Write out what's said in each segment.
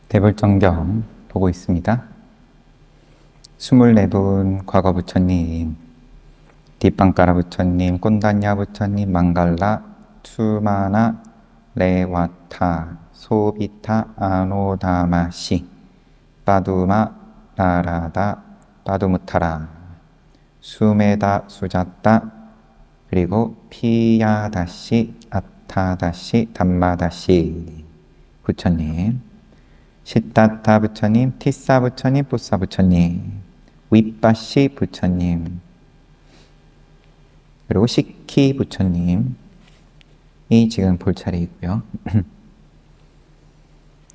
대불정경 보고 있습니다. 24분 과거 부처님, 뒷방가라 부처님, 꼰단야 부처님, 망갈라, 투마나, 레와타, 소비타, 아노다마시, 빠두마, 나라다, 빠두무타라, 수메다, 수자따, 그리고 피야다시, 아타다시, 담마다시 부처님, 시타타 부처님, 티사 부처님, 뿌사 부처님, 윗바시 부처님, 그리고 시키 부처님이 지금 볼 차례이고요.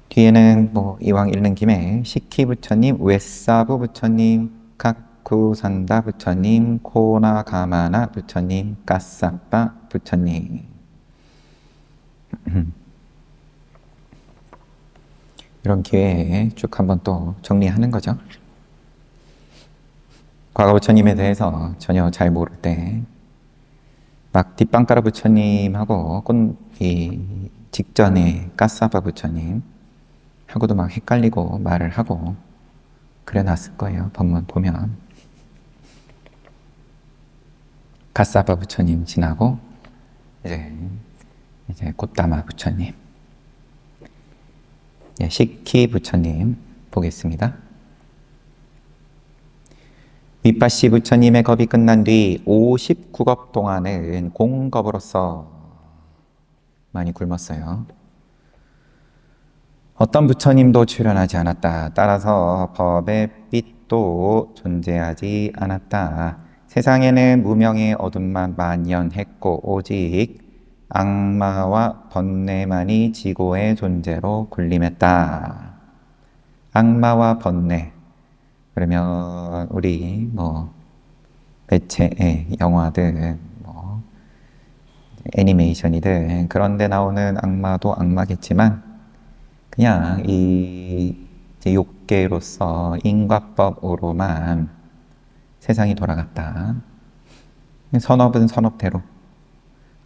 뒤에는 뭐 이왕 읽는 김에 시키 부처님, 웨사부 부처님, 카쿠산다 부처님, 코나가마나 부처님, 까사빠 부처님. 이런 기회에 쭉 한번 또 정리하는 거죠. 과거 부처님에 대해서 전혀 잘 모를 때 막 뒷방가라 부처님하고 이 직전에 까사바 부처님 하고도 막 헷갈리고 말을 하고 그래놨을 거예요. 법문 보면 까사바 부처님 지나고 이제 꽃다마 부처님, 시키 부처님 보겠습니다. 윗바시 부처님의 겁이 끝난 뒤 59겁 동안은 공겁으로서 많이 굶었어요. 어떤 부처님도 출현하지 않았다. 따라서 법의 빛도 존재하지 않았다. 세상에는 무명의 어둠만 만연했고 오직 악마와 번뇌만이 지고의 존재로 군림했다. 악마와 번뇌, 그러면 우리 뭐 매체의 영화들, 뭐 애니메이션이든 그런 데 나오는 악마도 악마겠지만 그냥 이 욕계로서 인과법으로만 세상이 돌아갔다. 선업은 선업대로,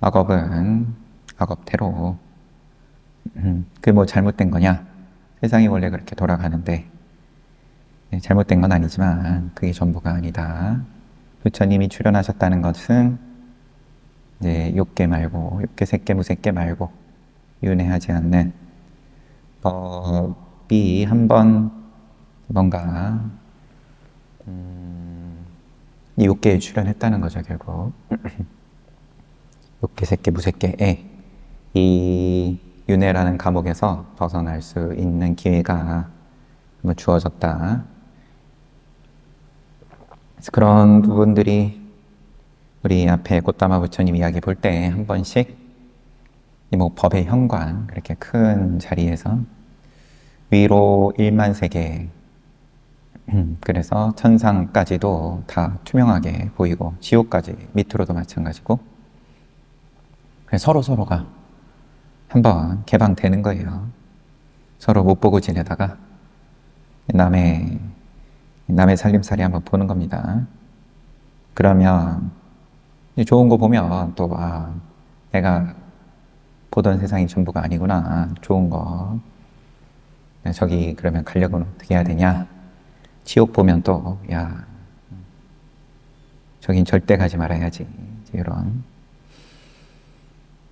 악업은 악업대로. 그게 뭐 잘못된 거냐? 세상이 원래 그렇게 돌아가는데 잘못된 건 아니지만 그게 전부가 아니다. 부처님이 출현하셨다는 것은 이제 욕계 말고, 욕계 색계 무색계 말고 윤회하지 않는 법이 한번 뭔가 이 욕계에 출현했다는 거죠. 결국 욕계 색계 무색계에 이 윤회라는 감옥에서 벗어날 수 있는 기회가 한번 주어졌다. 그래서 그런 부분들이 우리 앞에 꽃다마 부처님 이야기 볼 때 한 번씩 뭐 법의 현관, 그렇게 큰 자리에서 위로 1만 세계, 그래서 천상까지도 다 투명하게 보이고 지옥까지 밑으로도 마찬가지고, 그래서 서로가 한번 개방되는 거예요. 서로 못 보고 지내다가 남의 살림살이 한번 보는 겁니다. 그러면 좋은 거 보면 또 내가 보던 세상이 전부가 아니구나. 좋은 거. 저기 그러면 가려면 어떻게 해야 되냐? 지옥 보면 또 저긴 절대 가지 말아야지. 이런.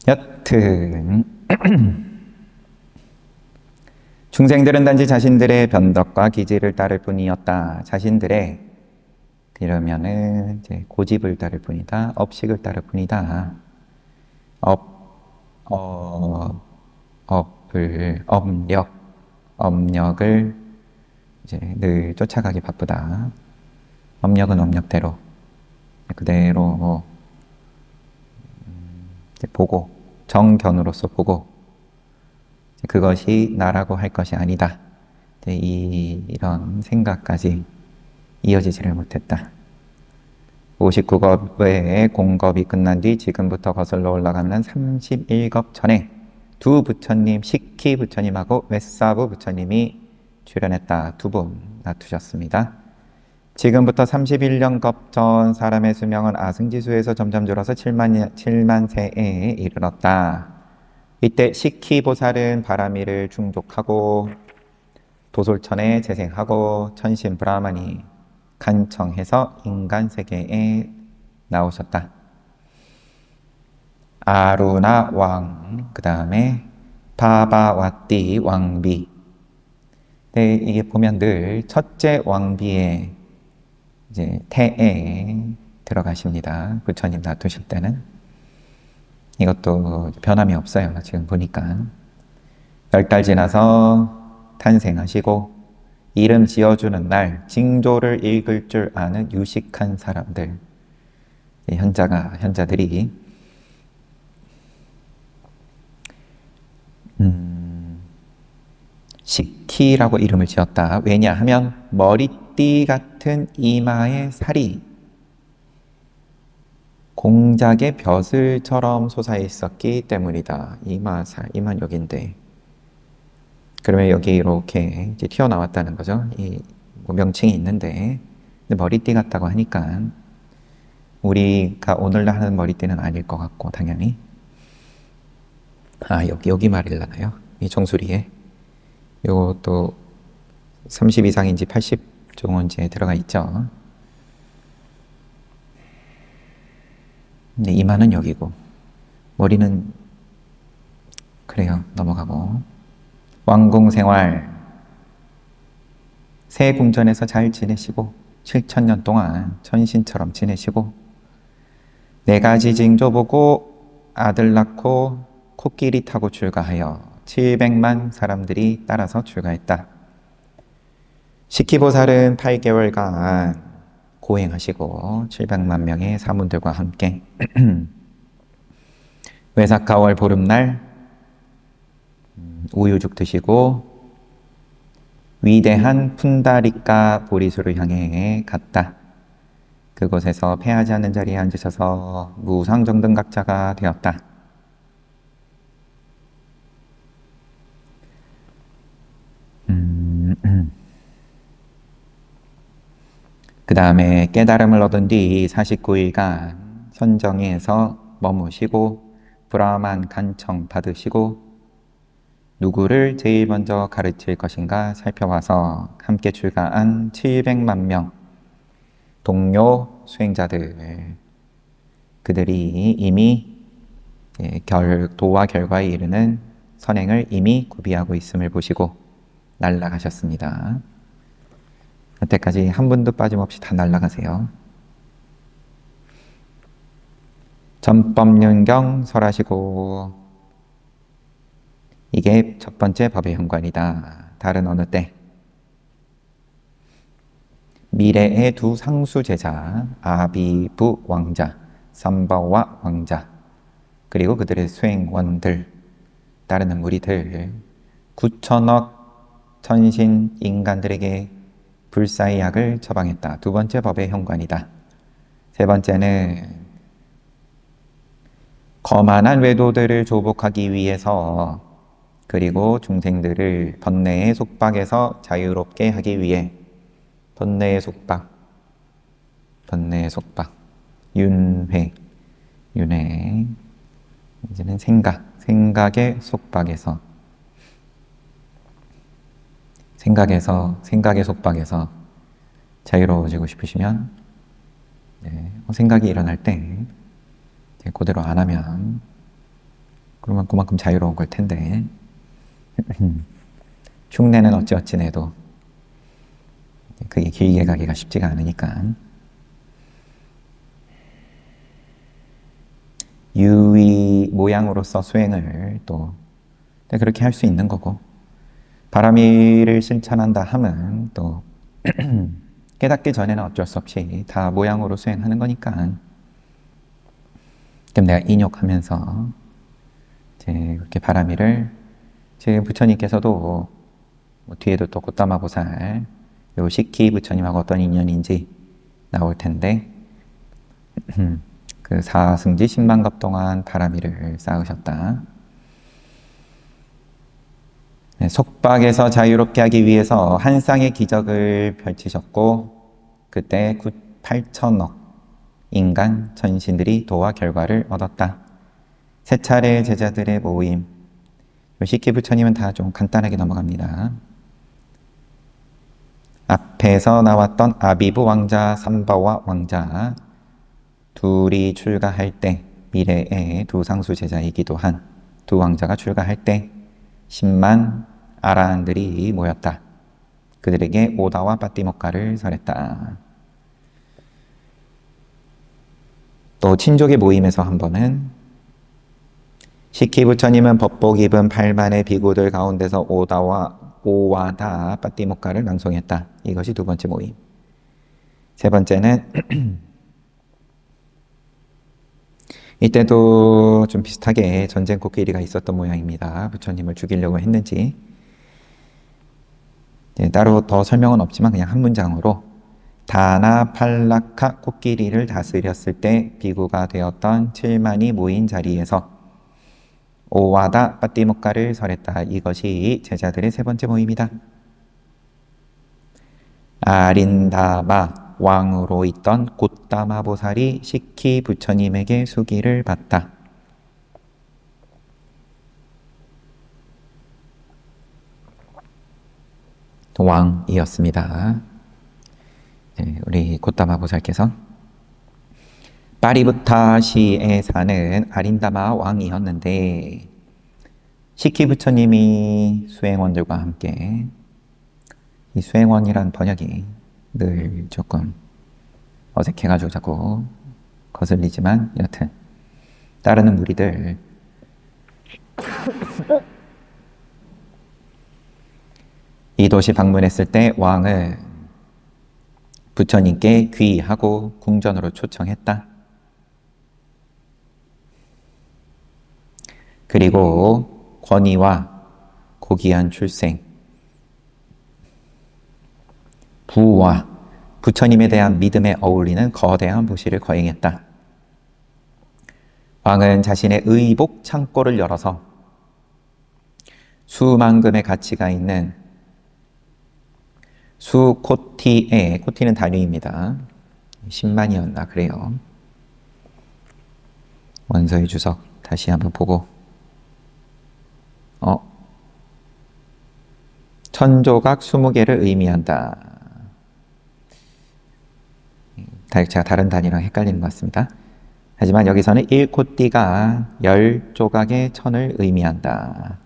여튼 중생들은 단지 자신들의 변덕과 기질을 따를 뿐이었다. 자신들의 이러면은 이제 고집을 따를 뿐이다. 업식을 따를 뿐이다. 업력을 이제 늘 쫓아가기 바쁘다. 업력은 업력대로 그대로 이제 보고 정견으로서 보고 그것이 나라고 할 것이 아니다. 이런 생각까지 이어지지를 못했다. 59겁의 공겁이 끝난 뒤 지금부터 거슬러 올라가면 31겁 전에 두 부처님, 시키 부처님하고 웨사부 부처님이 출현했다. 두 분 놔두셨습니다. 지금부터 31년 겁 전 사람의 수명은 아승지수에서 점점 줄어서 7만 세에 이르렀다. 이때 시키 보살은 바라미를 충족하고 도솔천에 재생하고 천신 브라만이 간청해서 인간 세계에 나오셨다. 아루나 왕, 그 다음에 파바와띠 왕비. 네, 이게 보면 늘 첫째 왕비의 이제 태에 들어가십니다. 부처님 놔두실 때는. 이것도 변함이 없어요. 지금 보니까. 10달 지나서 탄생하시고 이름 지어주는 날 징조를 읽을 줄 아는 유식한 사람들, 현자들이 식희라고 이름을 지었다. 왜냐하면 머리띠 같은 이마의 살이 공작의 벼슬처럼 솟아 있었기 때문이다. 이마살, 이만 여긴데. 그러면 여기 이렇게 이제 튀어나왔다는 거죠. 뭐 명칭이 있는데, 근데 머리띠 같다고 하니까 우리가 오늘날 하는 머리띠는 아닐 것 같고, 당연히. 여기 말일라나요? 이 정수리에. 요것도 30 이상인지 80 정도인지에 들어가 있죠. 근데 이마는 여기고, 머리는 그래요. 넘어가고. 왕궁 생활, 새 궁전에서 잘 지내시고 7,000년 동안 천신처럼 지내시고 4가지 징조 보고 아들 낳고 코끼리 타고 출가하여 700만 사람들이 따라서 출가했다. 식희보살은 8개월간 고행하시고 700만 명의 사문들과 함께 외삭가월 보름날 우유죽 드시고 위대한 푼다리까 보리수를 향해 갔다. 그곳에서 패하지 않는 자리에 앉으셔서 무상정등각자가 되었다. 그 다음에 깨달음을 얻은 뒤 49일간 선정에서 머무시고 브라만 간청 받으시고 누구를 제일 먼저 가르칠 것인가 살펴봐서 함께 출가한 700만 명 동료 수행자들, 그들이 이미 도와 결과에 이르는 선행을 이미 구비하고 있음을 보시고 날아가셨습니다. 여태까지 한 분도 빠짐없이 다 날아가세요. 전법륜경 설하시고, 이게 첫 번째 법의 현관이다. 다른 어느 때 미래의 두 상수 제자 아비부 왕자, 삼바와 왕자, 그리고 그들의 수행원들, 따르는 무리들 9천억 천신 인간들에게 불사의 약을 처방했다. 두 번째 법의 현관이다. 세 번째는 거만한 외도들을 조복하기 위해서, 그리고 중생들을 번뇌의 속박에서 자유롭게 하기 위해, 번뇌의 속박, 윤회, 이제는 생각의 속박에서, 생각의 속박에서 자유로워지고 싶으시면, 생각이 일어날 때 그대로 안 하면 그러면 그만큼 자유로운 걸 텐데 흉내는 어찌어찌 내도 그게 길게 가기가 쉽지가 않으니까 유의 모양으로서 수행을 또 그렇게 할 수 있는 거고, 바람이를 실천한다 하면 또 깨닫기 전에는 어쩔 수 없이 다 모양으로 수행하는 거니까, 그럼 내가 인욕하면서 그렇게 바람이를, 지금 부처님께서도 뒤에도 또 곶다마보살, 요 식희 부처님하고 어떤 인연인지 나올 텐데 그 사승지 10만급 동안 바람이를 쌓으셨다. 속박에서 자유롭게 하기 위해서 한 쌍의 기적을 펼치셨고, 그때 8천억 인간 천신들이 도와 결과를 얻었다. 세 차례 제자들의 모임, 식희 부처님은 다 좀 간단하게 넘어갑니다. 앞에서 나왔던 아비부 왕자, 삼바와 왕자 둘이 출가할 때, 미래의 두 상수 제자이기도 한 두 왕자가 출가할 때 10만 아라한들이 모였다. 그들에게 오다와 빠띠모카를 설했다. 또 친족의 모임에서 한 번은 시키 부처님은 법복 입은 8만의 비구들 가운데서 오와다 빠띠모카를 낭송했다. 이것이 두 번째 모임. 세 번째는 이때도 좀 비슷하게 전쟁 코끼리가 있었던 모양입니다. 부처님을 죽이려고 했는지. 따로 더 설명은 없지만 그냥 한 문장으로 다나 팔라카 코끼리를 다스렸을 때 비구가 되었던 7만이 모인 자리에서 오와다 빠띠모카를 설했다. 이것이 제자들의 세 번째 모임이다. 아린다마 왕으로 있던 곶다마 보살이 시키 부처님에게 수기를 받다. 왕이었습니다. 우리 곶다마 보살께서 파리부타시에 사는 아린다마 왕이었는데 시키 부처님이 수행원들과 함께, 이 수행원이란 번역이 늘 조금 어색해가지고 자꾸 거슬리지만 여튼 따르는 무리들 이 도시 방문했을 때 왕은 부처님께 귀의하고 궁전으로 초청했다. 그리고 권위와 고귀한 출생, 부와 부처님에 대한 믿음에 어울리는 거대한 부시를 거행했다. 왕은 자신의 의복 창고를 열어서 수만금의 가치가 있는 수코티에, 코티는 단위입니다. 10만이었나 그래요. 원서의 주석 다시 한번 보고 천조각 20개를 의미한다. 제가 다른 단위랑 헷갈리는 것 같습니다. 하지만 여기서는 1코띠가 10조각의 천을 의미한다.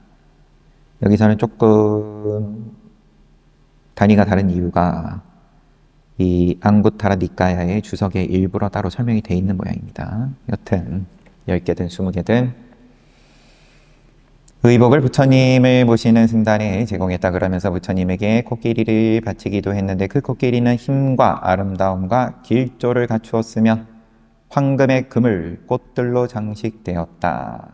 여기서는 조금 단위가 다른 이유가 이 앙구타라 니까야의 주석에 일부러 따로 설명이 되어 있는 모양입니다. 여튼 10개든 20개든 의복을 부처님을 모시는 승단에 제공했다. 그러면서 부처님에게 코끼리를 바치기도 했는데 그 코끼리는 힘과 아름다움과 길조를 갖추었으며 황금의 그물 꽃들로 장식되었다.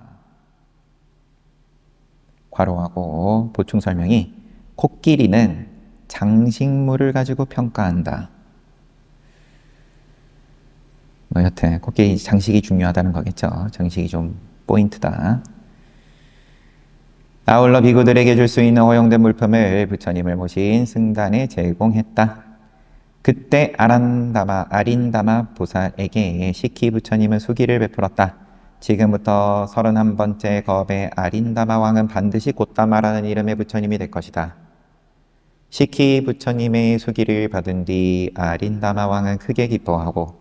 괄호하고 보충 설명이 코끼리는 장식물을 가지고 평가한다. 여튼 코끼리 장식이 중요하다는 거겠죠. 장식이 좀 포인트다. 아울러 비구들에게 줄 수 있는 허용된 물품을 부처님을 모신 승단에 제공했다. 그때 아린다마 보살에게 시키 부처님은 수기를 베풀었다. 지금부터 31번째 겁의 아린다마 왕은 반드시 곶다마라는 이름의 부처님이 될 것이다. 시키 부처님의 수기를 받은 뒤 아린다마 왕은 크게 기뻐하고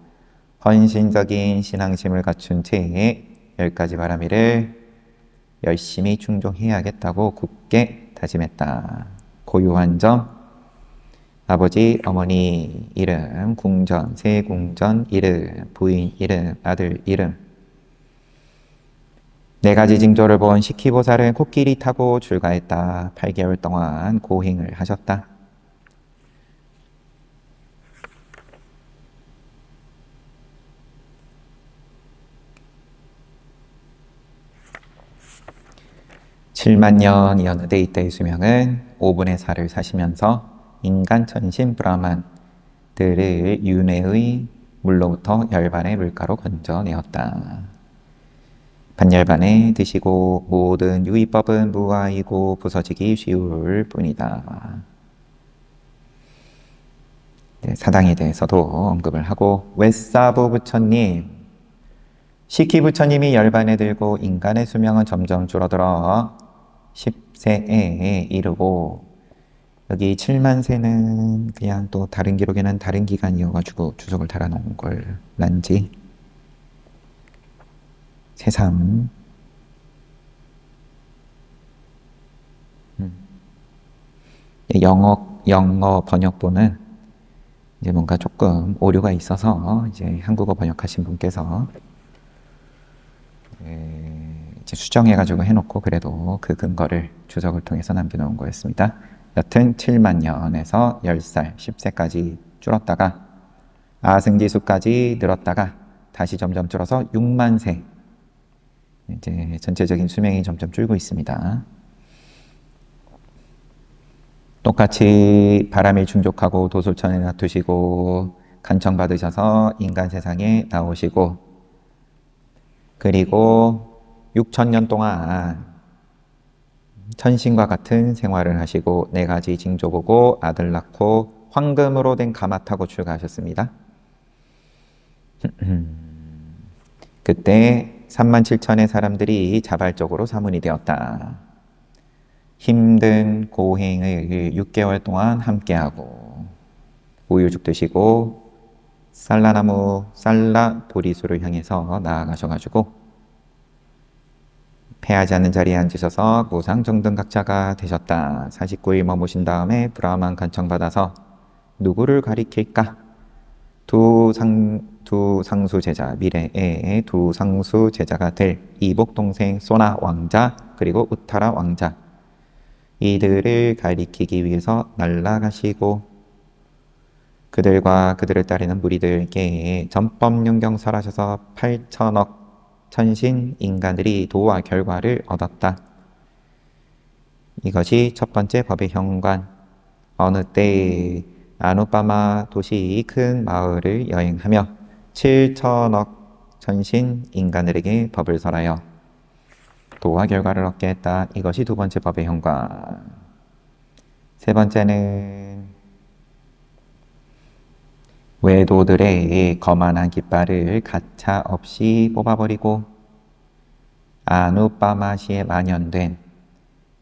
헌신적인 신앙심을 갖춘 채 10가지 바라미를 열심히 충족해야겠다고 굳게 다짐했다. 고유한 점, 아버지, 어머니 이름, 궁전, 세궁전 이름, 부인 이름, 아들 이름. 4가지 징조를 본 시키보살은 코끼리 타고 출가했다. 8개월 동안 고행을 하셨다. (7만 년이었는데) 이때의 수명은 5분의 4를 사시면서 인간 천신 브라만들을 윤회의 물로부터 열반의 물가로 건져내었다. 반열반에 드시고 모든 유의법은 무아이고 부서지기 쉬울 뿐이다. 사당에 대해서도 언급을 하고, 웨사부 부처님, 시키 부처님이 열반에 들고 인간의 수명은 점점 줄어들어 10세에 이르고 여기 7만세는 그냥 또 다른 기록에는 다른 기간이어가지고 주석을 달아놓은 걸 란지 새삼 영어 번역본은 이제 뭔가 조금 오류가 있어서 이제 한국어 번역하신 분께서 이제 수정해가지고 해놓고 그래도 그 근거를 주석을 통해서 남겨놓은 거였습니다. 여튼 7만 년에서 10살, 10세까지 줄었다가 아승지수까지 늘었다가 다시 점점 줄어서 6만 세. 이제 전체적인 수명이 점점 줄고 있습니다. 똑같이 바람에 충족하고 도솔천에 놔두시고 간청받으셔서 인간 세상에 나오시고 그리고 6천년 동안 천신과 같은 생활을 하시고 4가지 징조 보고 아들 낳고 황금으로 된 가마 타고 출가하셨습니다. 그때 37,000의 사람들이 자발적으로 사문이 되었다. 힘든 고행을 6개월 동안 함께하고 우유죽 드시고 쌀라나무, 쌀라 보리수를 향해서 나아가셔가지고 패하지 않는 자리에 앉으셔서 무상정등각자가 되셨다. 49일 머무신 다음에 브라만 간청받아서 누구를 가리킬까? 두 상수 제자, 미래의 두 상수 제자가 될 이복 동생 소나 왕자 그리고 우타라 왕자 이들을 가리키기 위해서 날아가시고 그들과 그들을 따르는 무리들께 전법용경설하셔서 8천억 천신 인간들이 도와 결과를 얻었다. 이것이 첫 번째 법의 현관. 어느 때 아누빠마 도시 큰 마을을 여행하며 7천억 천신 인간들에게 법을 설하여 도와 결과를 얻게 했다. 이것이 두 번째 법의 현관. 세 번째는 외도들의 거만한 깃발을 가차 없이 뽑아버리고 아누빠마시에 만연된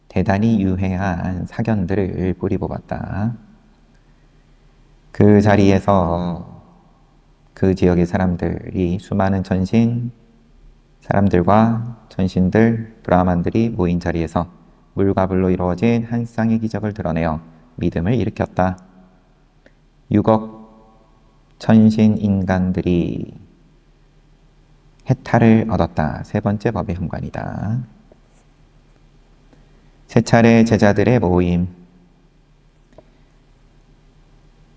대단히 유해한 사견들을 뿌리뽑았다. 그 자리에서 그 지역의 사람들이 수많은 천신 사람들과 천신들, 브라만들이 모인 자리에서 물과 불로 이루어진 한 쌍의 기적을 드러내어 믿음을 일으켰다. 6억 천신 인간들이 해탈을 얻었다. 세 번째 법의 현관이다. 세 차례 제자들의 모임.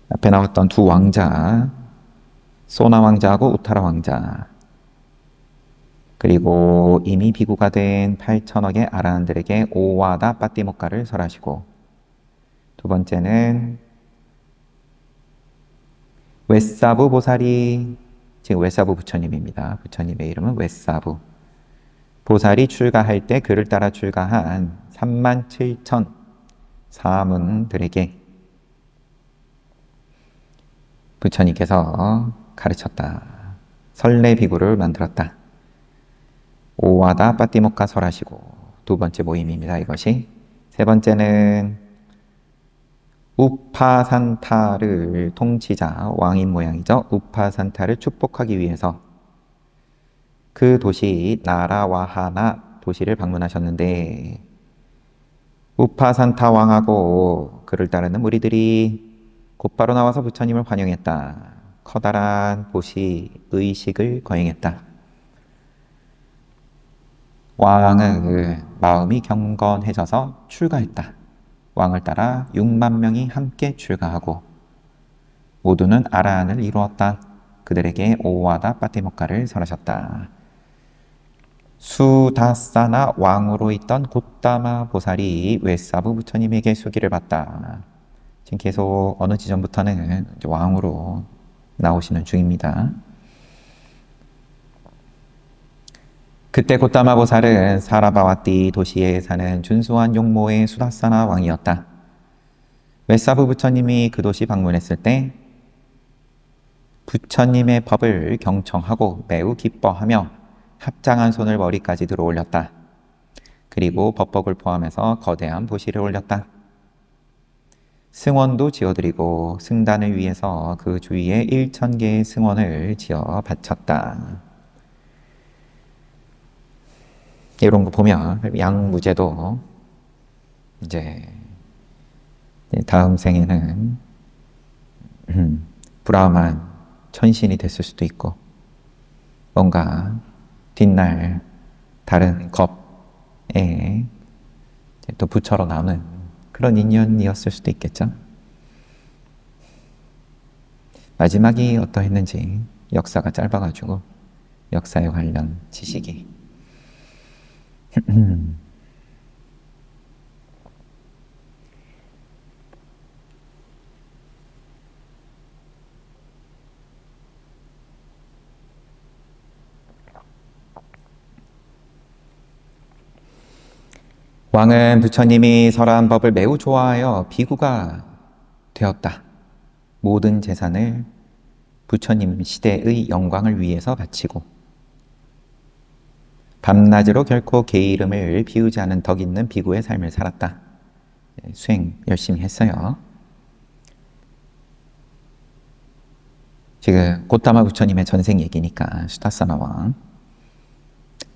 앞에 나왔던 두 왕자, 소나 왕자하고 우타라 왕자, 그리고 이미 비구가 된 8천억의 아라한들에게 오와다 빠띠모카를 설하시고, 두 번째는 웨사부 보살이, 지금 웨사부 부처님입니다. 부처님의 이름은 웨사부. 보살이 출가할 때 그를 따라 출가한 37,000 사문들에게 부처님께서 가르쳤다. 설례 비구를 만들었다. 오와다 빠띠모카 설하시고, 두 번째 모임입니다. 이것이. 세 번째는 우파산타를 통치자, 왕인 모양이죠. 우파산타를 축복하기 위해서 그 도시 나라와하나 도시를 방문하셨는데, 우파산타 왕하고 그를 따르는 무리들이 곧바로 나와서 부처님을 환영했다. 커다란 보시 의식을 거행했다. 왕은 마음이 경건해져서 출가했다. 왕을 따라 6만 명이 함께 출가하고 모두는 아라한을 이루었다. 그들에게 오와다 빠띠모카를 설하셨다. 수다사나 왕으로 있던 고따마 보살이 웨사부 부처님에게 수기를 받다. 지금 계속 어느 지점부터는 왕으로 나오시는 중입니다. 그때 고따마 보살은 사라바와띠 도시에 사는 준수한 용모의 수다사나 왕이었다. 웨사부 부처님이 그 도시 방문했을 때 부처님의 법을 경청하고 매우 기뻐하며 합장한 손을 머리까지 들어 올렸다. 그리고 법복을 포함해서 거대한 보시를 올렸다. 승원도 지어드리고 승단을 위해서 그 주위에 1,000개의 승원을 지어 바쳤다. 이런 거 보면 양무제도 이제 다음 생에는 브라만 천신이 됐을 수도 있고 뭔가 뒷날 다른 겁에 또 부처로 남은 그런 인연이었을 수도 있겠죠. 마지막이 어떠했는지 역사가 짧아가지고 역사에 관련 지식이 왕은 부처님이 설한 법을 매우 좋아하여 비구가 되었다. 모든 재산을 부처님 시대의 영광을 위해서 바치고 밤낮으로 결코 개의 이름을 비우지 않은 덕 있는 비구의 삶을 살았다. 수행 열심히 했어요. 지금 고타마 부처님의 전생 얘기니까 수다사나 왕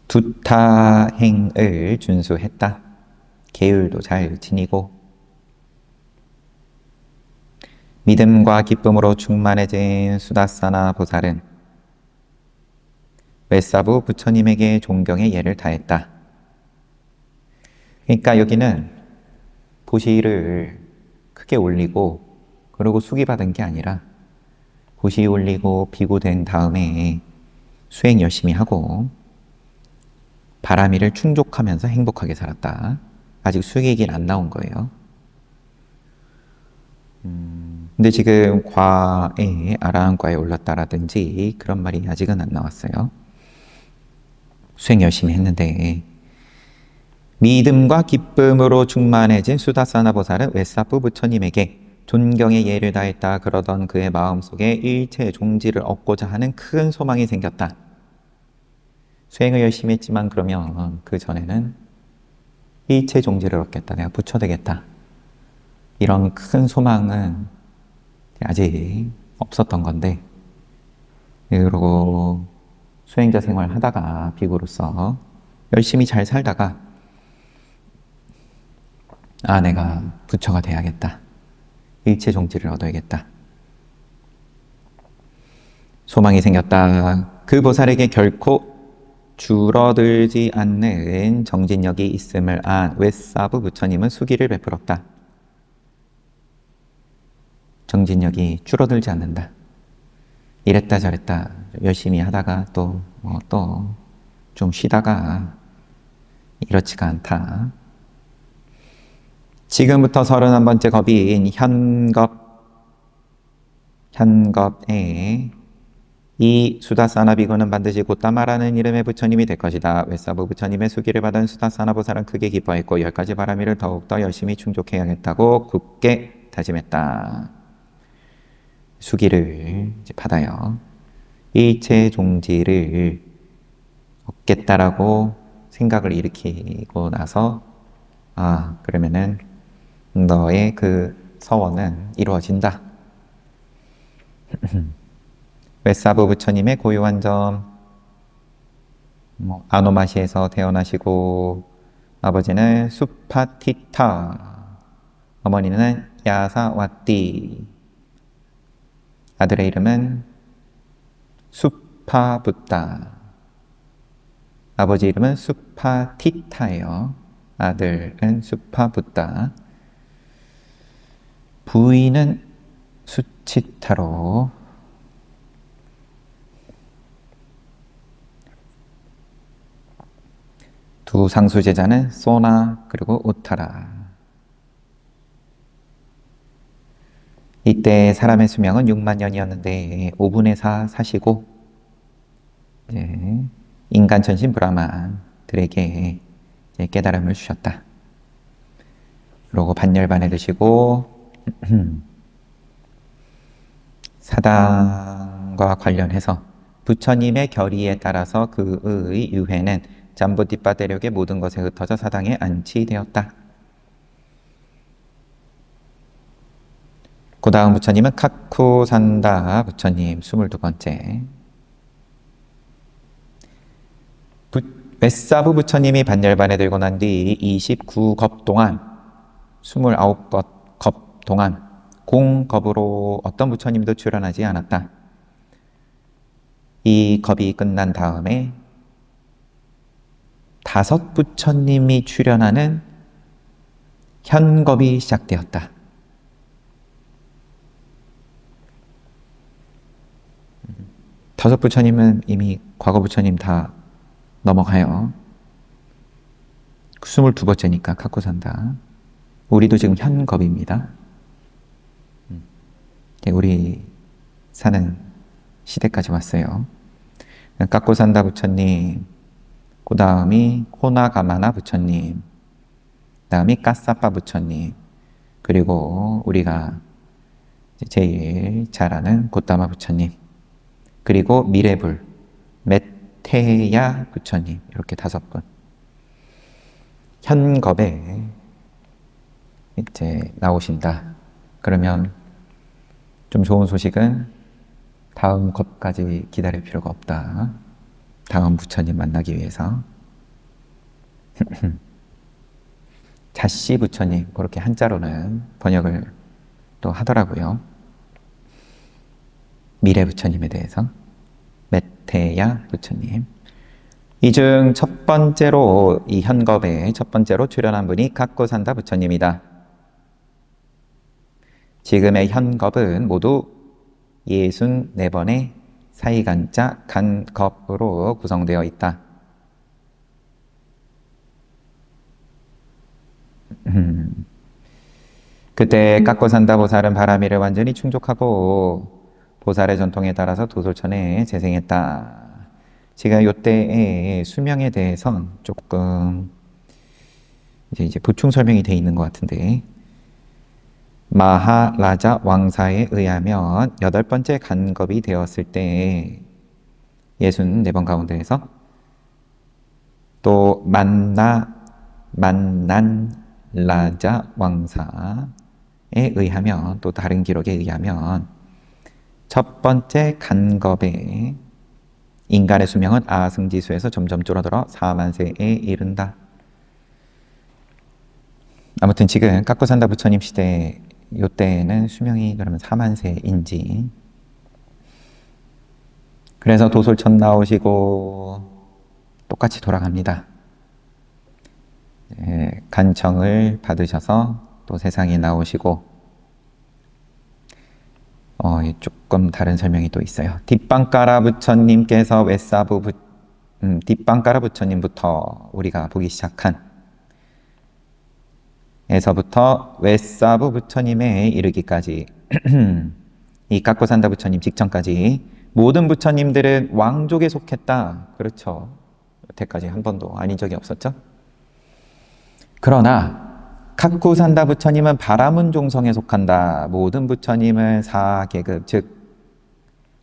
두타행을 준수했다. 계율도 잘 지니고 믿음과 기쁨으로 충만해진 수다사나 보살은 웨사부 부처님에게 존경의 예를 다했다. 그러니까 여기는 보시를 크게 올리고 그리고 수기받은 게 아니라 보시 올리고 비구된 다음에 수행 열심히 하고 바라미를 충족하면서 행복하게 살았다. 아직 수익이 안 나온 거예요. 근데 지금 과에 아라한과에 올랐다라든지 그런 말이 아직은 안 나왔어요. 수행 열심히 했는데 믿음과 기쁨으로 충만해진 수다사나 보살은 웨사부 부처님에게 존경의 예를 다했다. 그러던 그의 마음속에 일체 종지를 얻고자 하는 큰 소망이 생겼다. 수행을 열심히 했지만 그러면 그 전에는 일체 종지를 얻겠다. 내가 부처 되겠다. 이런 큰 소망은 아직 없었던 건데 그러고 수행자 생활 하다가 비구로서 열심히 잘 살다가 내가 부처가 돼야겠다. 일체 종지를 얻어야겠다. 소망이 생겼다. 그 보살에게 결코 줄어들지 않는 정진력이 있음을 안 웨사부 부처님은 수기를 베풀었다. 정진력이 줄어들지 않는다. 이랬다 저랬다 열심히 하다가 또 좀 쉬다가 이렇지가 않다. 지금부터 31번째 겁인 현겁에 이 수다사나 비구는 반드시 고타마라는 이름의 부처님이 될 것이다. 웨사부 부처님의 수기를 받은 수다사나 보살은 크게 기뻐했고 10가지 바라미를 더욱더 열심히 충족해야겠다고 굳게 다짐했다. 수기를 이제 받아요. 일체 종지를 얻겠다라고 생각을 일으키고 나서 그러면은 너의 그 서원은 이루어진다. 웨사부 부처님의 고유한 점, 아노마시에서 태어나시고 아버지는 수파티타, 어머니는 야사와띠, 아들의 이름은 수파붓다, 아버지 이름은 수파티타예요. 아들은 수파붓다, 부인은 수치타로, 두 상수 제자는 소나 그리고 우타라. 이때 사람의 수명은 6만 년이었는데 5분의 4 사시고 이제 인간 천신 브라만들에게 깨달음을 주셨다. 그리고 반열반에 드시고 사당과 관련해서 부처님의 결의에 따라서 그의 유해는 잠부디빠 대력의 모든 것에 흩어져 사당에 안치되었다. 그 다음 부처님은 카쿠 산다 부처님 22번째. 웨사부 부처님이 반열반에 들고 난 뒤 29겁 동안 29겁 동안 공겁으로 어떤 부처님도 출연하지 않았다. 이 겁이 끝난 다음에 5 부처님이 출연하는 현겁이 시작되었다. 다섯 부처님은 이미 과거 부처님 다 넘어가요. 22번째니까 갖고 산다. 우리도 지금 현겁입니다. 우리 사는 시대까지 왔어요. 갖고 산다 부처님, 그 다음이 호나가마나 부처님, 그 다음이 까사빠 부처님, 그리고 우리가 제일 잘 아는 고타마 부처님, 그리고 미래불, 메테야 부처님, 이렇게 5분. 현겁에 이제 나오신다. 그러면 좀 좋은 소식은 다음 겁까지 기다릴 필요가 없다. 다음 부처님 만나기 위해서. 자씨 부처님, 그렇게 한자로는 번역을 또 하더라고요. 미래 부처님에 대해서. 메테야 부처님. 이 중 첫 번째로 이 현겁에 첫 번째로 출연한 분이 갖고산다 부처님이다. 지금의 현겁은 모두 64번의 사이간자 간겁으로 구성되어 있다. 그때 갖고산다 보살은 바라미를 완전히 충족하고 보살의 전통에 따라서 도솔천에 재생했다. 제가 이때의 수명에 대해선 조금 이제 보충 설명이 되어 있는 것 같은데, 마하라자 왕사에 의하면 8번째 간겁이 되었을 때 64번 가운데에서 또 만난 라자 왕사에 의하면, 또 다른 기록에 의하면 첫 번째 간겁에 인간의 수명은 아승지수에서 점점 줄어들어 4만세에 이른다. 아무튼 지금 갖고산다 부처님 시대 요때는 수명이 그러면 4만세인지, 그래서 도솔천 나오시고 똑같이 돌아갑니다. 간청을 받으셔서 또 세상에 나오시고, 조금 다른 설명이 또 있어요. 뒷방가라 부처님께서 뒷방가라 부처님부터 우리가 보기 시작한 에서부터 웨사부 부처님에 이르기까지 이 갖고산다 부처님 직전까지 모든 부처님들은 왕족에 속했다. 그렇죠. 여태까지 한 번도 아닌 적이 없었죠. 그러나 갖고산다 부처님은 바라문 종성에 속한다. 모든 부처님은 4계급, 즉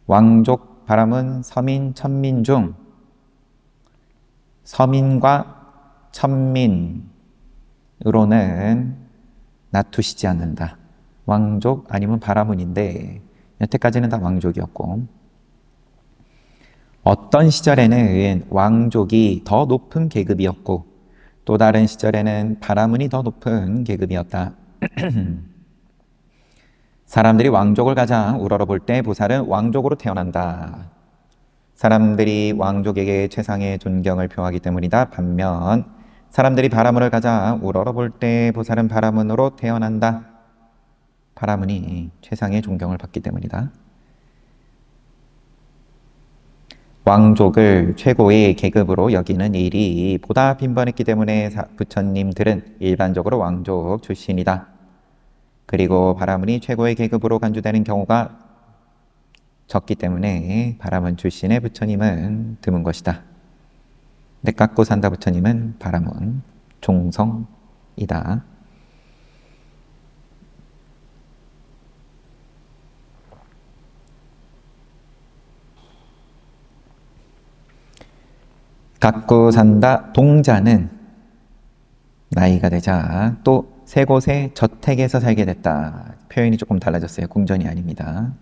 왕족, 바라문, 서민, 천민 중 서민과 천민으로는 놔두시지 않는다. 왕족 아니면 바라문인데 여태까지는 다 왕족이었고, 어떤 시절에는 왕족이 더 높은 계급이었고 또 다른 시절에는 바라문이 더 높은 계급이었다. 사람들이 왕족을 가장 우러러볼 때 보살은 왕족으로 태어난다. 사람들이 왕족에게 최상의 존경을 표하기 때문이다. 반면 사람들이 바라문을 가장 우러러볼 때 보살은 바라문으로 태어난다. 바라문이 최상의 존경을 받기 때문이다. 왕족을 최고의 계급으로 여기는 일이 보다 빈번했기 때문에 부처님들은 일반적으로 왕족 출신이다. 그리고 바라문이 최고의 계급으로 간주되는 경우가 적기 때문에 바라문 출신의 부처님은 드문 것이다. 근데 갖고산다 부처님은 바라문 종성이다. 갖고산다 동자는 나이가 되자 또 세 곳의 저택에서 살게 됐다. 표현이 조금 달라졌어요. 궁전이 아닙니다.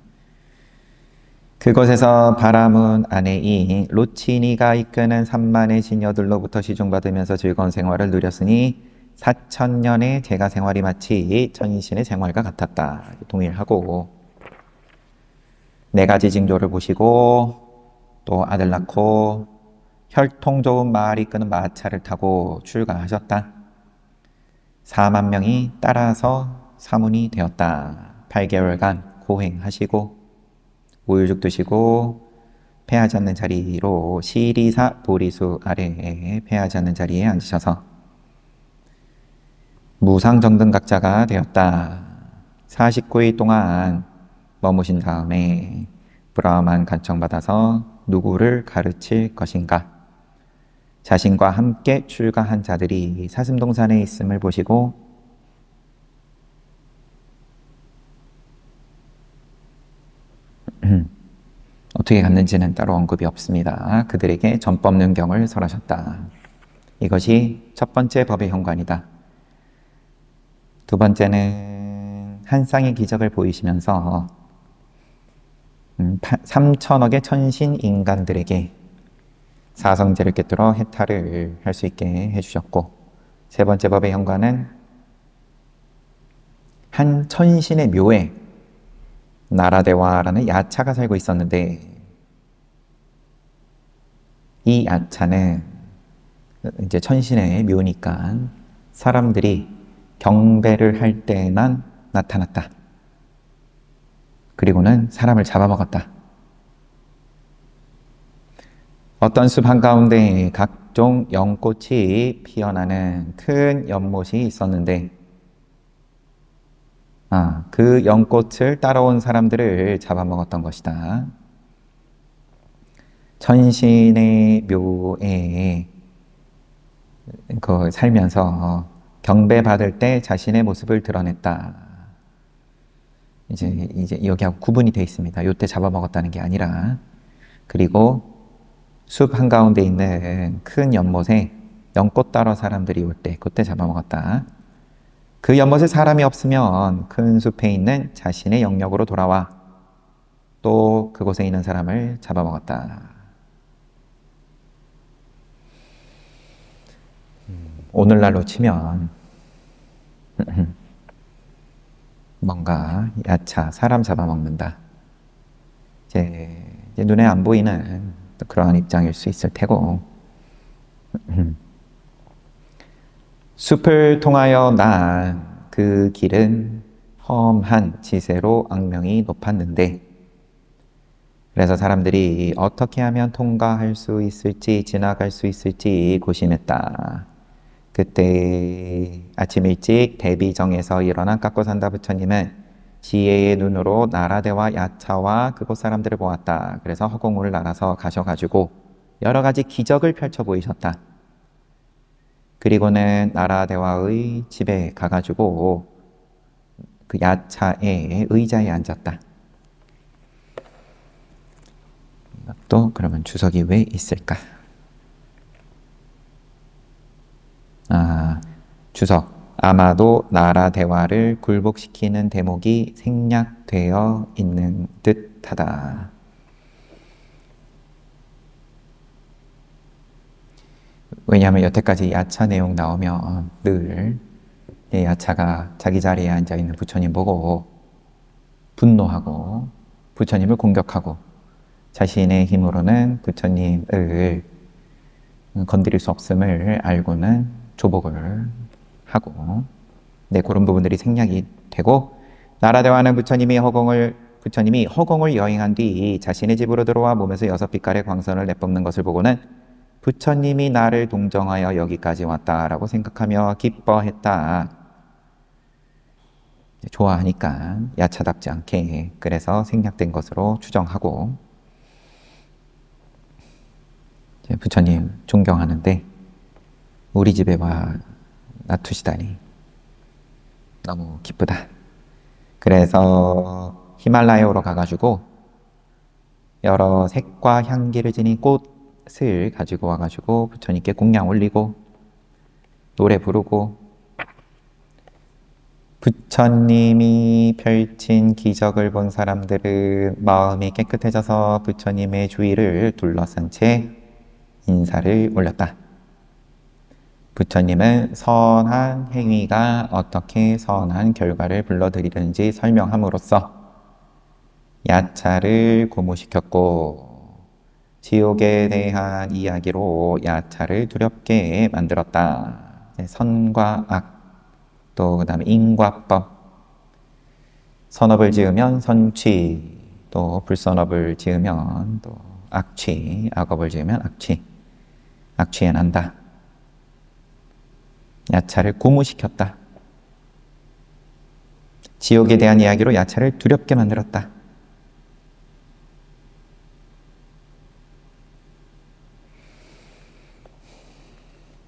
그곳에서 바라문 아내인 로치니가 이끄는 3만의 시녀들로부터 시중받으면서 즐거운 생활을 누렸으니 4천년의 제가 생활이 마치 천신의 생활과 같았다. 동일하고 네 가지 징조를 보시고 또 아들 낳고 혈통 좋은 말이 이끄는 마차를 타고 출가하셨다. 4만 명이 따라서 사문이 되었다. 8개월간 고행하시고 우유죽 드시고 패하지 않는 자리로 시리사 보리수 아래에 패하지 않는 자리에 앉으셔서 무상정등각자가 되었다. 49일 동안 머무신 다음에 브라만 간청받아서 누구를 가르칠 것인가? 자신과 함께 출가한 자들이 사슴동산에 있음을 보시고 어떻게 갔는지는 따로 언급이 없습니다. 그들에게 전법능경을 설하셨다. 이것이 첫 번째 법의 현관이다. 두 번째는 한 쌍의 기적을 보이시면서 3천억의 천신 인간들에게 사성제를 꿰뚫어 해탈을 할 수 있게 해주셨고, 세 번째 법의 현관은 한 천신의 묘에 나라대와라는 야차가 살고 있었는데, 이 야차는 이제 천신의 묘니까 사람들이 경배를 할 때만 나타났다. 그리고는 사람을 잡아먹었다. 어떤 숲 한가운데 각종 연꽃이 피어나는 큰 연못이 있었는데, 그 연꽃을 따라온 사람들을 잡아먹었던 것이다. 천신의 묘에 살면서 경배받을 때 자신의 모습을 드러냈다. 이제 여기하고 구분이 되어 있습니다. 요때 잡아먹었다는 게 아니라. 그리고 숲 한가운데 있는 큰 연못에 연꽃 따러 사람들이 올 때 그때 잡아먹었다. 그 연못에 사람이 없으면 큰 숲에 있는 자신의 영역으로 돌아와 또 그곳에 있는 사람을 잡아먹었다. 오늘날로 치면 뭔가 야차, 사람 잡아먹는다. 이제 눈에 안 보이는 그러한 입장일 수 있을 테고, 숲을 통하여 난 그 길은 험한 지세로 악명이 높았는데, 그래서 사람들이 어떻게 하면 통과할 수 있을지, 지나갈 수 있을지 고심했다. 그때 아침 일찍 대비정에서 일어난 깎고산다 부처님은 지혜의 눈으로 나라대와 야차와 그곳 사람들을 보았다. 그래서 허공을 날아서 가셔가지고 여러 가지 기적을 펼쳐 보이셨다. 그리고는 나라대와의 집에 가가지고 그 야차의 의자에 앉았다. 또 그러면 주석이 왜 있을까? 주석. 아마도 나라대와를 굴복시키는 대목이 생략되어 있는 듯하다. 왜냐하면 여태까지 야차 내용 나오면 늘 야차가 자기 자리에 앉아있는 부처님 보고 분노하고 부처님을 공격하고 자신의 힘으로는 부처님을 건드릴 수 없음을 알고는 조복을 하고, 그런 부분들이 생략이 되고, 나라대와는 부처님이 허공을 여행한 뒤 자신의 집으로 들어와 몸에서 6빛깔의 광선을 내뿜는 것을 보고는 부처님이 나를 동정하여 여기까지 왔다라고 생각하며 기뻐했다. 좋아하니까 야차답지 않게 그래서 생략된 것으로 추정하고, 부처님 존경하는데 우리 집에 와 놔두시다니 너무 기쁘다. 그래서 히말라야로 가가지고 여러 색과 향기를 지닌 꽃을 가지고 와가지고 부처님께 공양 올리고 노래 부르고 부처님이 펼친 기적을 본 사람들은 마음이 깨끗해져서 부처님의 주위를 둘러싼 채 인사를 올렸다. 부처님은 선한 행위가 어떻게 선한 결과를 불러들이는지 설명함으로써 야차를 고무시켰고 지옥에 대한 이야기로 야차를 두렵게 만들었다. 선과 악, 또 그 다음에 인과법, 선업을 지으면 선취, 또 불선업을 지으면 또 악취, 악업을 지으면 악취, 악취에 난다. 야차를 고무시켰다. 지옥에 대한 이야기로 야차를 두렵게 만들었다.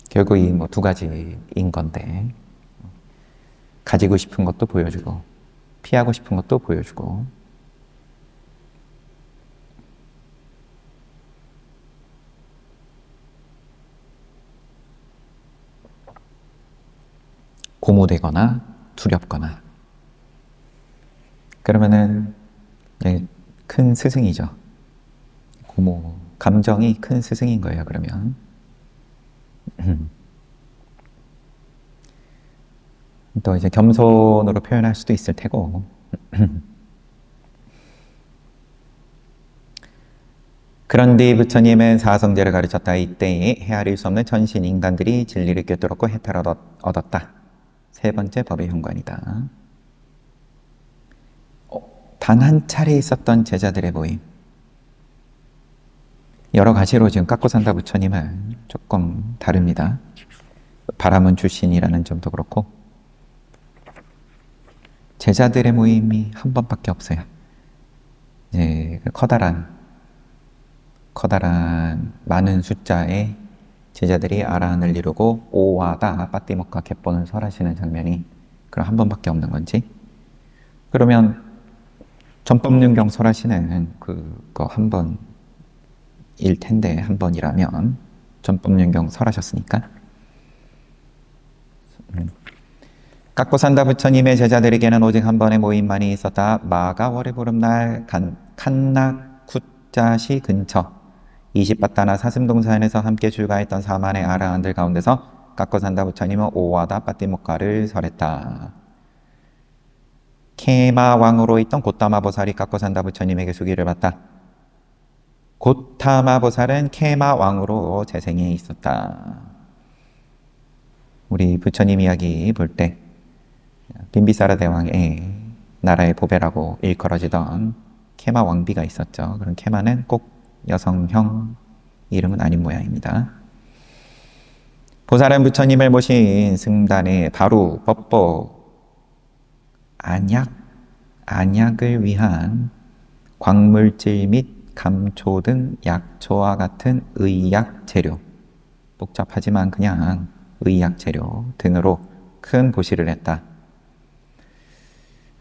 결국 이 두 가지인 건데, 가지고 싶은 것도 보여주고 피하고 싶은 것도 보여주고 고무되거나 두렵거나 그러면은 큰 스승이죠. 고무, 감정이 큰 스승인 거예요. 그러면 또 이제 겸손으로 표현할 수도 있을 테고 그런 뒤 부처님은 사성제를 가르쳤다. 이때에 헤아릴 수 없는 천신 인간들이 진리를 꿰뚫었고 해탈을 얻었다. 세 번째 법의 현관이다. 단 한 차례 있었던 제자들의 모임. 여러 가지로 지금 깎고 산다 부처님은 조금 다릅니다. 바라문 출신이라는 점도 그렇고 제자들의 모임이 한 번밖에 없어요. 커다란 많은 숫자의 제자들이 아라한을 이루고 오와다 빠띠목과 갯본을 설하시는 장면이 그럼 한 번밖에 없는 건지? 그러면 전법륜경 설하시는 그거 한 번일 텐데, 한 번이라면 전법륜경 설하셨으니까 깎고 산다 부처님의 제자들에게는 오직 한 번의 모임만이 있었다. 마가월의 보름날 칸나쿠자시 근처 20바타나 사슴동산에서 함께 출가했던 4만의 아라한들 가운데서 깎고 산다 부처님은 오와다 빠띠목가를 설했다. 케마 왕으로 있던 고타마 보살이 깎고 산다 부처님에게 수기를 받다. 고타마 보살은 케마 왕으로 재생해 있었다. 우리 부처님 이야기 볼 때 빈비사라 대왕의 나라의 보배라고 일컬어지던 케마 왕비가 있었죠. 그런 케마는 꼭 여성형 이름은 아닌 모양입니다. 보살은 부처님을 모신 승단의 바루, 법보, 안약을 위한 광물질 및 감초 등 약초와 같은 의약 재료, 복잡하지만 그냥 의약 재료 등으로 큰 보시를 했다.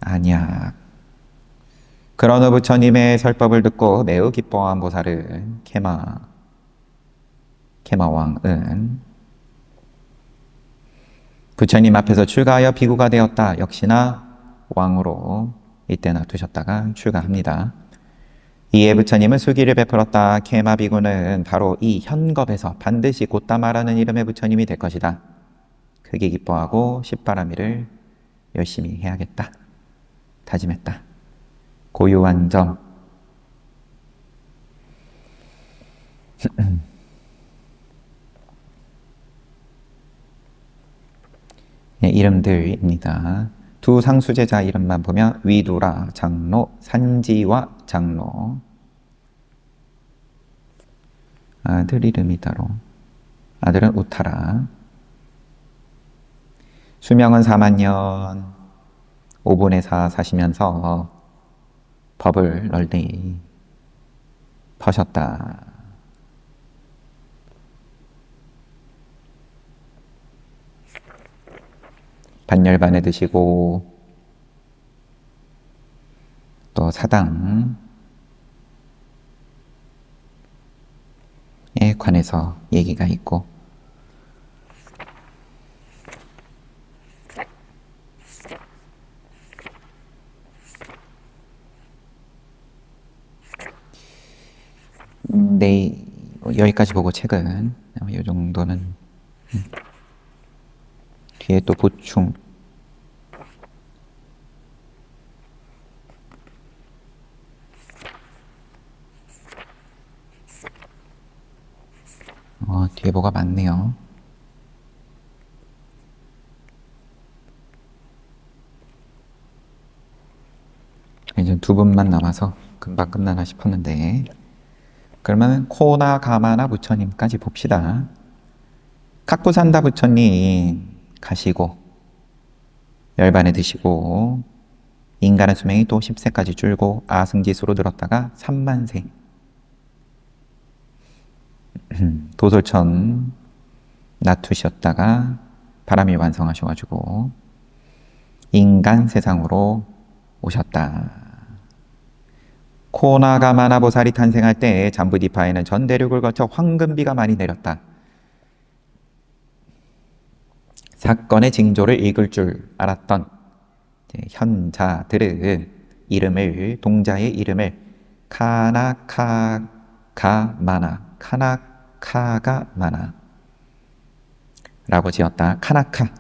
안약. 그런 후 부처님의 설법을 듣고 매우 기뻐한 보살은 케마왕은 부처님 앞에서 출가하여 비구가 되었다. 역시나 왕으로 이때 놔두셨다가 출가합니다. 이에 부처님은 수기를 베풀었다. 케마 비구는 바로 이 현겁에서 반드시 고타마라는 이름의 부처님이 될 것이다. 크게 기뻐하고 십바라미를 열심히 해야겠다. 다짐했다. 고유한 점. 이름들입니다. 두 상수제자 이름만 보면 위두라 장로, 산지와 장로. 아들 이름이 따로. 아들은 우타라. 수명은 4만년. 5분의 4 사시면서 법을 널리 퍼셨다. 반열반에 드시고 또 사당에 관해서 얘기가 있고 네, 여기까지 보고 책은 이 정도는 뒤에 또 보충. 뒤에 뭐가 많네요. 이제 두 분만 남아서 금방 끝나나 싶었는데, 그러면 코나 가마나 부처님까지 봅시다. 각부산다 부처님 가시고 열반에 드시고 인간의 수명이 또 10세까지 줄고 아승지수로 늘었다가 3만세. 도솔천 놔두셨다가 바람이 완성하셔가지고 인간 세상으로 오셨다. 코나가마나 보살이 탄생할 때 잠부디파에는 전 대륙을 거쳐 황금비가 많이 내렸다. 사건의 징조를 읽을 줄 알았던 현자들은 이름을, 동자의 이름을 카나카가마나, 카나카가마나 라고 지었다. 카나카,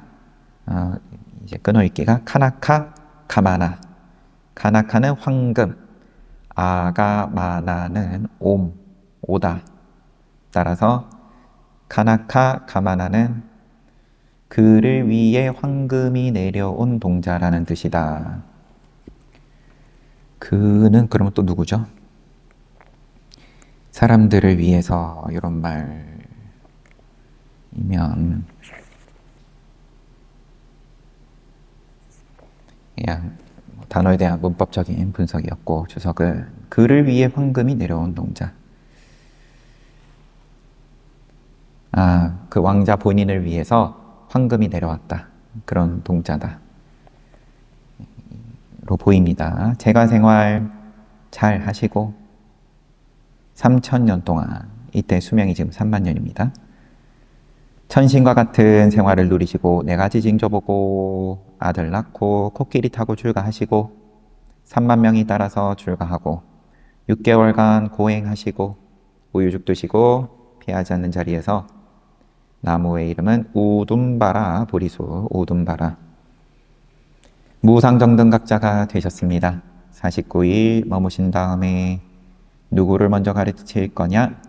이제 끊어읽기가 카나카가마나. 카나카는 황금, 아가마나는 오다. 따라서 카나카가마나는 그를 위해 황금이 내려온 동자라는 뜻이다. 그는 그러면 또 누구죠? 사람들을 위해서 이런 말이면 그냥 단어에 대한 문법적인 분석이었고, 주석은 그를 위해 황금이 내려온 동자. 그 왕자 본인을 위해서 황금이 내려왔다. 그런 동자다. 로 보입니다. 제가 생활 잘 하시고 3,000년 동안, 이때 수명이 지금 3만 년입니다. 천신과 같은 생활을 누리시고 4가지 징조 보고 아들 낳고 코끼리 타고 출가하시고 3만 명이 따라서 출가하고 6개월간 고행하시고 우유죽 드시고 피하지 않는 자리에서 나무의 이름은 우둠바라 보리수, 우둠바라. 무상정등각자가 되셨습니다. 49일 머무신 다음에 누구를 먼저 가르칠 거냐?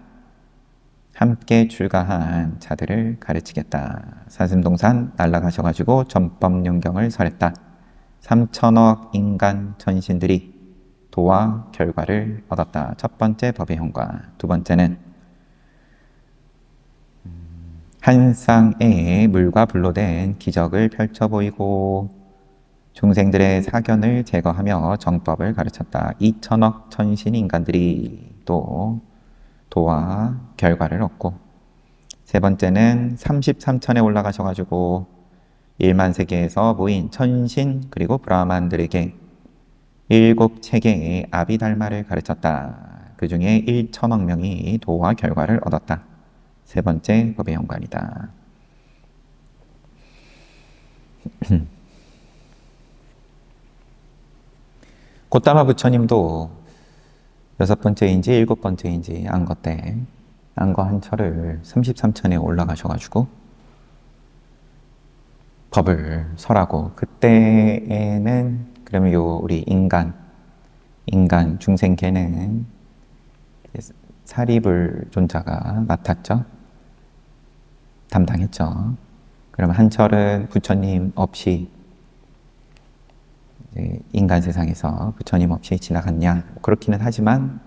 함께 출가한 자들을 가르치겠다. 사슴동산 날아가셔가지고 전법용경을 설했다. 3천억 인간 천신들이 도와 결과를 얻었다. 첫 번째 법의 현과. 두 번째는 한 쌍의 물과 불로 된 기적을 펼쳐 보이고 중생들의 사견을 제거하며 정법을 가르쳤다. 2천억 천신 인간들이 또 도와 결과를 얻고, 세 번째는 33천에 올라가셔가지고 1만 세계에서 모인 천신 그리고 브라만들에게 7체계의 아비달마를 가르쳤다. 그 중에 1천억 명이 도와 결과를 얻었다. 세 번째 법의 연관이다. 고타마 부처님도 6번째인지 7번째인지 안거 때 안거 한 철을 33천에 올라가셔가지고 법을 설하고, 그때에는 그러면 우리 인간 중생계는 사리불 존자가 맡았죠. 담당했죠. 그러면 한 철은 부처님 없이 인간 세상에서 부처님 없이 지나갔냐? 그렇기는 하지만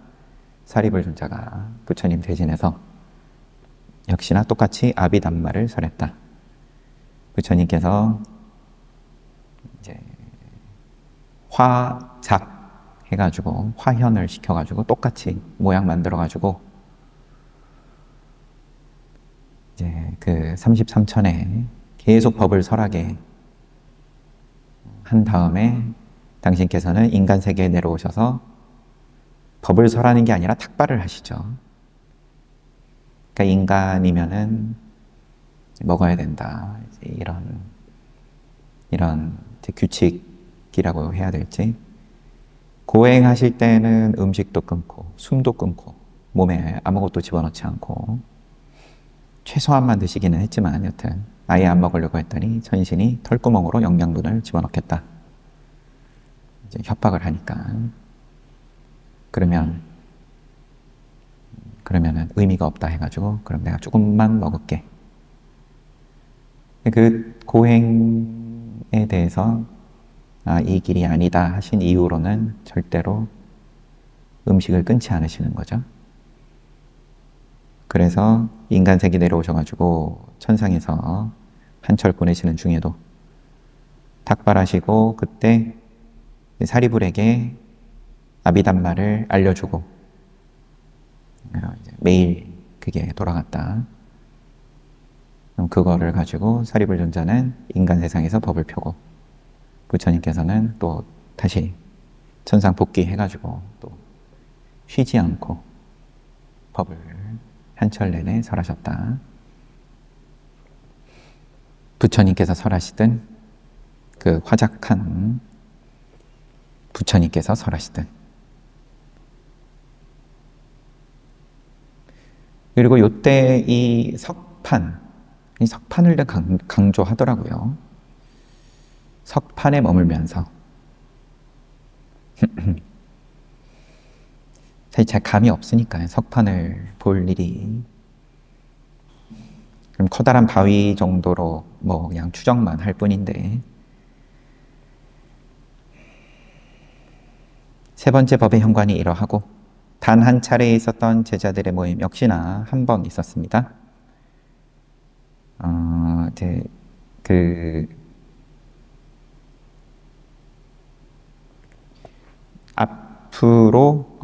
사리불 존자가 부처님 대신해서 역시나 똑같이 아비담마를 설했다. 부처님께서 이제 화작 해가지고 화현을 시켜가지고 똑같이 모양 만들어가지고 이제 그 33천에 계속 법을 설하게 한 다음에 당신께서는 인간 세계에 내려오셔서 법을 설하는 게 아니라 탁발을 하시죠. 그러니까 인간이면은 먹어야 된다. 이런 규칙이라고 해야 될지. 고행하실 때는 음식도 끊고 숨도 끊고 몸에 아무것도 집어넣지 않고 최소한만 드시기는 했지만 여튼 아예 안 먹으려고 했더니 천신이 털구멍으로 영양분을 집어넣겠다. 이제 협박을 하니까 그러면은 의미가 없다 해가지고 그럼 내가 조금만 먹을게. 그 고행에 대해서 이 길이 아니다 하신 이후로는 절대로 음식을 끊지 않으시는 거죠. 그래서 인간세계 내려오셔가지고 천상에서 한철 보내시는 중에도 탁발하시고 그때 사리불에게 아비담마를 알려주고 매일 그게 돌아갔다. 그럼 그거를 가지고 사리불 존자는 인간 세상에서 법을 펴고 부처님께서는 또 다시 천상 복귀해가지고 또 쉬지 않고 법을 한철 내내 설하셨다. 부처님께서 설하시든 그 화작한 부처님께서 설하시든. 그리고 요때 이 석판을 강조하더라고요. 석판에 머물면서 사실 잘 감이 없으니까요. 석판을 볼 일이. 그럼 커다란 바위 정도로 뭐 그냥 추정만 할 뿐인데 세 번째 법의 현관이 이러하고 단 한 차례에 있었던 제자들의 모임 역시나 한 번 있었습니다. 이제 앞으로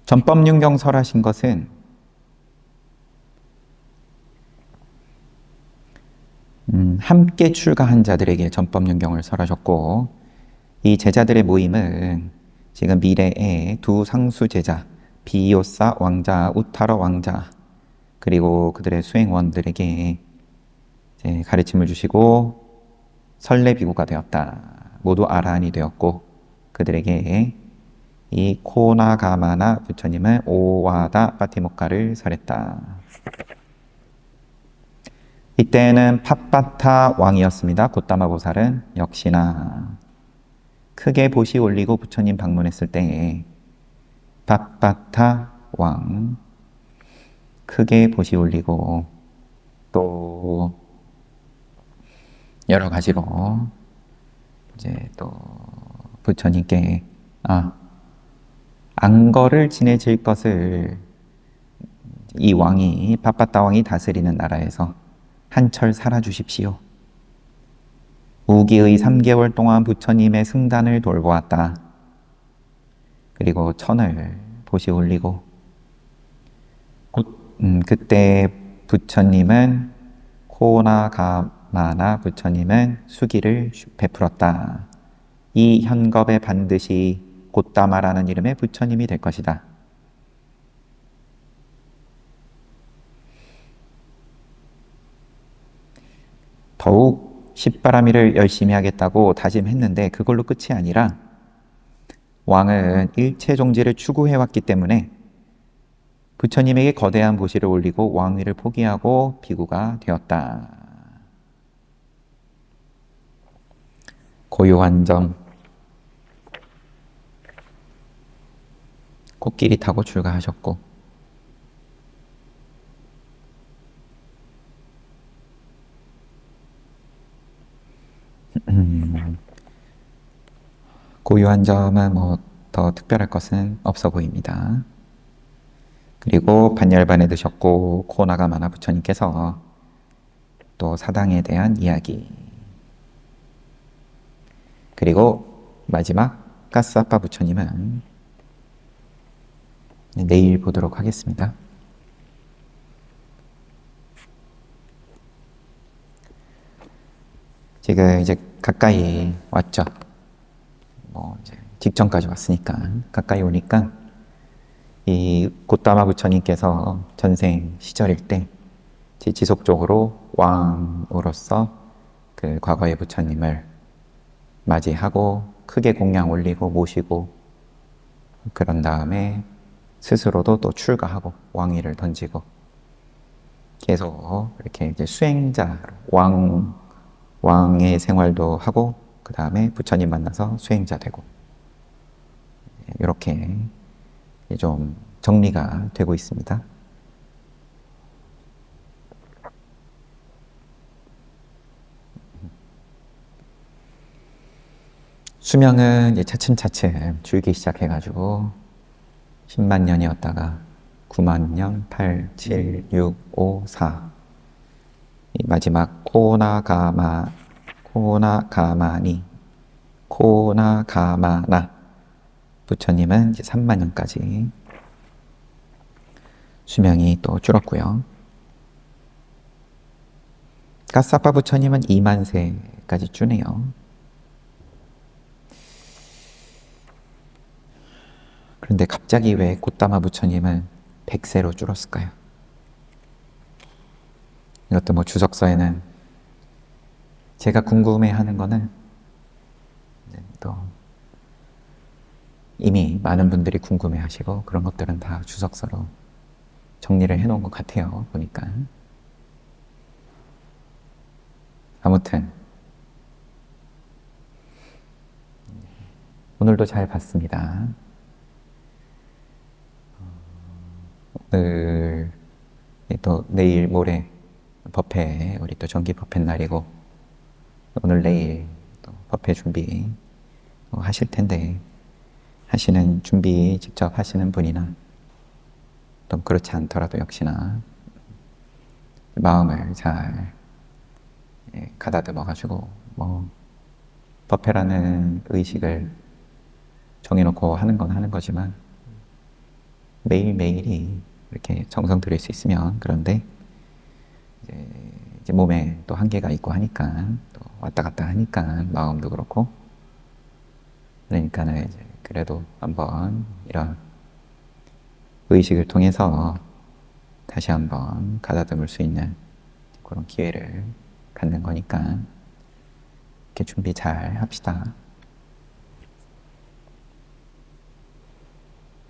전법윤경 설하신 것은 함께 출가한 자들에게 전법윤경을 설하셨고 이 제자들의 모임은 지금 미래의 두 상수 제자 비요사 왕자, 우타러 왕자 그리고 그들의 수행원들에게 이제 가르침을 주시고 설례 비구가 되었다. 모두 아라한이 되었고 그들에게 이 코나가마나 부처님은 오와다 파티모카를 설했다. 이때는 팟바타 왕이었습니다. 고타마 보살은 역시나 크게 보시 올리고 부처님 방문했을 때에 팟바타 왕 크게 보시 올리고 또 여러 가지로 이제 또 부처님께 안거를 지내질 것을 이 왕이 팟바타 왕이 다스리는 나라에서 한철 살아주십시오. 우기의 3개월 동안 부처님의 승단을 돌보았다. 그리고 천을 보시 올리고 그때 부처님은 코나가마나 부처님은 수기를 베풀었다. 이 현겁에 반드시 고따마라는 이름의 부처님이 될 것이다. 더욱 십바라미를 열심히 하겠다고 다짐했는데 그걸로 끝이 아니라 왕은 일체종지를 추구해왔기 때문에 부처님에게 거대한 보시를 올리고 왕위를 포기하고 비구가 되었다. 고요한 점 코끼리 타고 출가하셨고 고요한 점은 뭐 더 특별할 것은 없어 보입니다. 그리고 반열반에 드셨고 코나가마나 부처님께서 또 사당에 대한 이야기 그리고 마지막 가스아빠 부처님은 내일 보도록 하겠습니다. 지금 이제 가까이 왔죠. 뭐 이제 직전까지 왔으니까 가까이 오니까 이 고타마 부처님께서 전생 시절일 때 지속적으로 왕으로서 그 과거의 부처님을 맞이하고 크게 공양 올리고 모시고 그런 다음에 스스로도 또 출가하고 왕위를 던지고 계속 이렇게 이제 수행자 왕의 생활도 하고 그 다음에 부처님 만나서 수행자 되고 이렇게 좀 정리가 되고 있습니다. 수명은 이제 차츰차츰 줄기 시작해가지고 10만 년이었다가 9만 년, 8, 7, 6, 5, 4 이 마지막 코나가마나 부처님은 이제 3만 년까지 수명이 또 줄었고요. 까사파 부처님은 2만 세까지 주네요. 그런데 갑자기 왜 고타마 부처님은 100세로 줄었을까요? 이것도 뭐 주석서에는 제가 궁금해하는 거는 또 이미 많은 분들이 궁금해하시고 그런 것들은 다 주석서로 정리를 해놓은 것 같아요. 보니까. 아무튼 오늘도 잘 봤습니다. 오늘 또 내일 모레 법회 우리 또 정기 법회 날이고 오늘 내일 또 법회 준비 하실 텐데 하시는 준비 직접 하시는 분이나 또 그렇지 않더라도 역시나 마음을 잘 가다듬어 가지고 뭐 법회라는 의식을 정해놓고 하는 건 하는 거지만 매일매일이 이렇게 정성 들일 수 있으면 그런데 이제 몸에 또 한계가 있고 하니까 또 왔다 갔다 하니까 마음도 그렇고 그러니까는 이제 그래도 한번 이런 의식을 통해서 다시 한번 가다듬을 수 있는 그런 기회를 갖는 거니까 이렇게 준비 잘 합시다.